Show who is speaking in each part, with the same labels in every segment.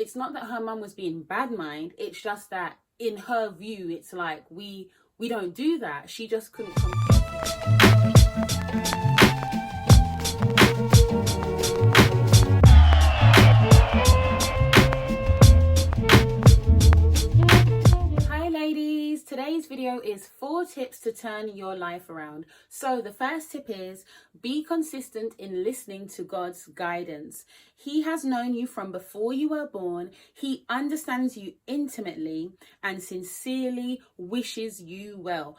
Speaker 1: it's not that her mum was being bad mind, it's just that in her view, it's like we don't do that. She just couldn't Hi ladies, today's video is 4 tips to turn your life around. So the first tip is be consistent in listening to God's guidance. He has known you from before you were born. He understands you intimately and sincerely wishes you well.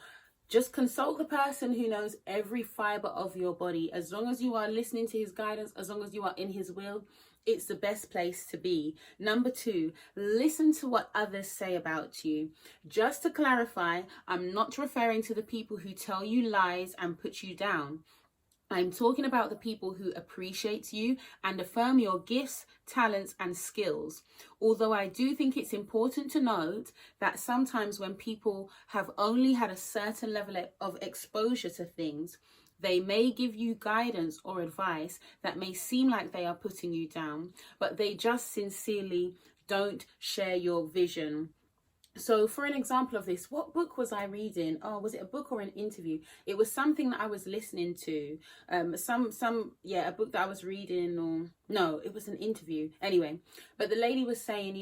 Speaker 1: Just consult the person who knows every fiber of your body. As long as you are listening to his guidance, as long as you are in his will, it's the best place to be. Number 2, listen to what others say about you. Just to clarify, I'm not referring to the people who tell you lies and put you down. I'm talking about the people who appreciate you and affirm your gifts, talents, and skills. Although I do think it's important to note that sometimes when people have only had a certain level of exposure to things, they may give you guidance or advice that may seem like they are putting you down, but they just sincerely don't share your vision. So for an example of this, what book was I reading? Oh, was it a book or an interview? It was something that I was listening to. A book that I was reading, or no, it was an interview. Anyway, but the lady was saying,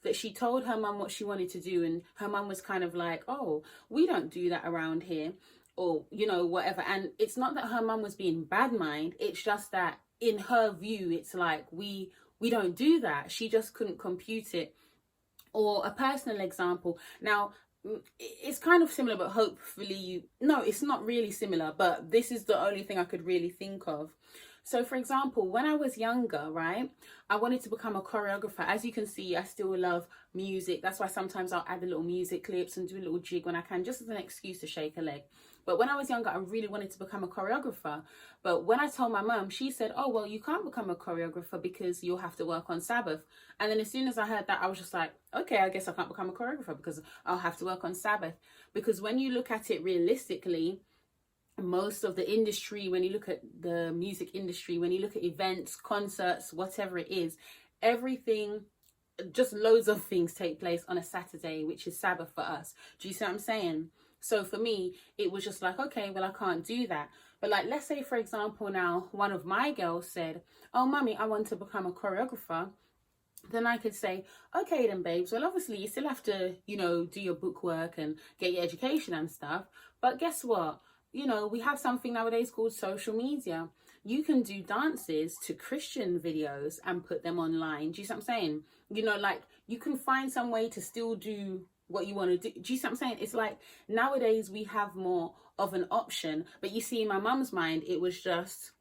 Speaker 1: that she told her mum what she wanted to do, and her mum was kind of like, oh, we don't do that around here, or, whatever. And it's not that her mum was being bad mind. It's just that in her view, it's like we don't do that. She just couldn't compute it. Or a personal example. Now, it's kind of similar, but hopefully no, it's not really similar, but this is the only thing I could really think of. So for example, when I was younger, right, I wanted to become a choreographer. As you can see, I still love music. That's why sometimes I'll add the little music clips and do a little jig when I can, just as an excuse to shake a leg. But when I was younger, I really wanted to become a choreographer. But when I told my mum, she said, oh, well, you can't become a choreographer because you'll have to work on Sabbath. And then as soon as I heard that, I was just like, okay, I guess I can't become a choreographer because I'll have to work on Sabbath. Because when you look at it realistically, most of the industry, when you look at the music industry, when you look at events, concerts, whatever it is, everything, just loads of things take place on a Saturday, which is Sabbath for us. Do you see what I'm saying? So for me, it was just like, okay, well, I can't do that. But like, let's say, for example, now one of my girls said, oh, mummy, I want to become a choreographer. Then I could say, okay, then, babes, well, obviously you still have to, do your book work and get your education and stuff. But guess what? We have something nowadays called social media. You can do dances to Christian videos and put them online. Do you see what I'm saying? Like, you can find some way to still do what you want to do. Do you see what I'm saying? It's like nowadays we have more of an option. But you see, in my mum's mind, it was just,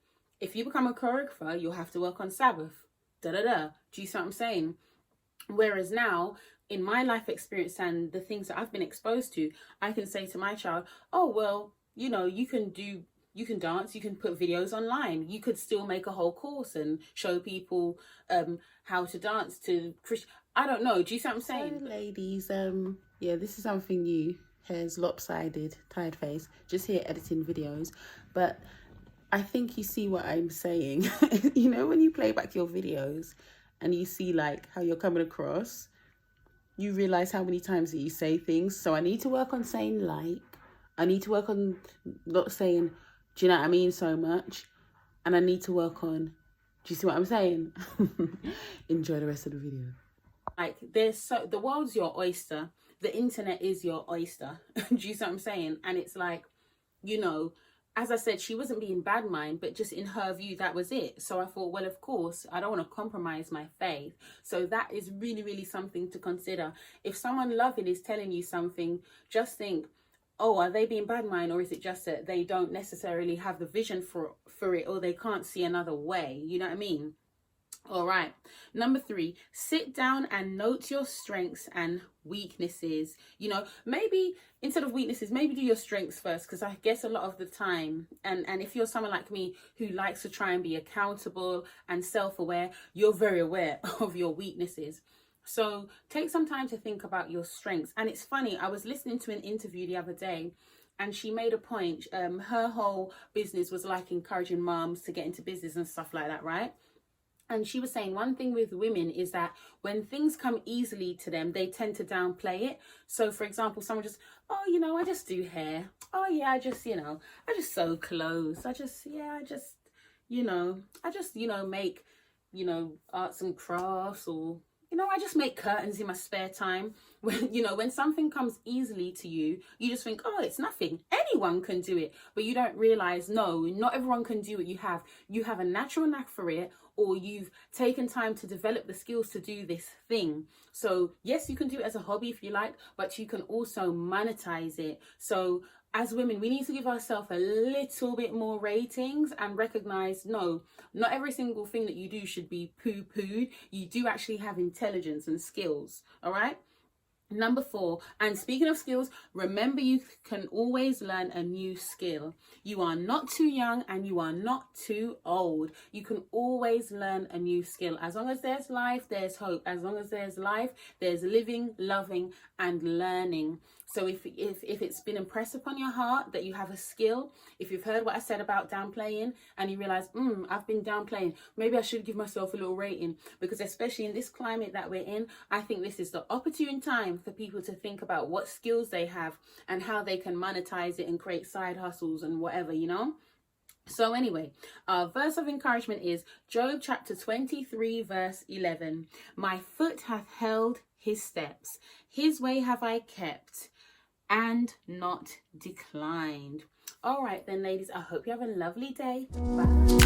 Speaker 1: if you become a choreographer, you'll have to work on Sabbath. Da da da. Do you see what I'm saying? Whereas now, in my life experience and the things that I've been exposed to, I can say to my child, oh, well, you can dance, you can put videos online, you could still make a whole course and show people how to dance to Christian. I don't know. Do you see what I'm saying?
Speaker 2: So ladies, this is something new. Hair's lopsided, tired face, just here editing videos. But I think you see what I'm saying. When you play back your videos and you see like how you're coming across, you realize how many times that you say things. So I need to work on saying like, I need to work on not saying, do you know what I mean, so much. And I need to work on, do you see what I'm saying? Enjoy the rest of the video.
Speaker 1: Like, the world's your oyster. The internet is your oyster. Do you see what I'm saying? And it's like, as I said, she wasn't being bad mind, but just in her view, that was it. So I thought, well, of course, I don't want to compromise my faith. So that is really, really something to consider. If someone loving is telling you something, just think, oh, are they being bad mind, or is it just that they don't necessarily have the vision for it, or they can't see another way? You know what I mean? All right. Number 3, sit down and note your strengths and weaknesses. Maybe instead of weaknesses, maybe do your strengths first, because I guess a lot of the time, and if you're someone like me who likes to try and be accountable and self-aware, you're very aware of your weaknesses. So take some time to think about your strengths. And it's funny, I was listening to an interview the other day, and she made a point. Her whole business was like encouraging moms to get into business and stuff like that, right? And she was saying one thing with women is that when things come easily to them, they tend to downplay it. So for example, someone just, oh, I just do hair. Oh yeah, I just sew clothes. I just make, arts and crafts, or I just make curtains in my spare time. When something comes easily to you, you just think, oh, it's nothing. Anyone can do it. But you don't realize, no, not everyone can do what you have. You have a natural knack for it, or you've taken time to develop the skills to do this thing. So yes, you can do it as a hobby if you like, but you can also monetize it. So as women, we need to give ourselves a little bit more ratings and recognize, no, not every single thing that you do should be poo-pooed. You do actually have intelligence and skills, all right? Number 4, and speaking of skills, remember you can always learn a new skill. You are not too young and you are not too old. You can always learn a new skill. As long as there's life, there's hope. As long as there's life, there's living, loving, and learning. So if it's been impressed upon your heart that you have a skill, if you've heard what I said about downplaying and you realize, I've been downplaying, maybe I should give myself a little rating, because especially in this climate that we're in, I think this is the opportune time for people to think about what skills they have and how they can monetize it and create side hustles and whatever, So anyway, our verse of encouragement is Job chapter 23 verse 11. My foot hath held his steps, his way have I kept and not declined. All right then, ladies, I hope you have a lovely day. Bye.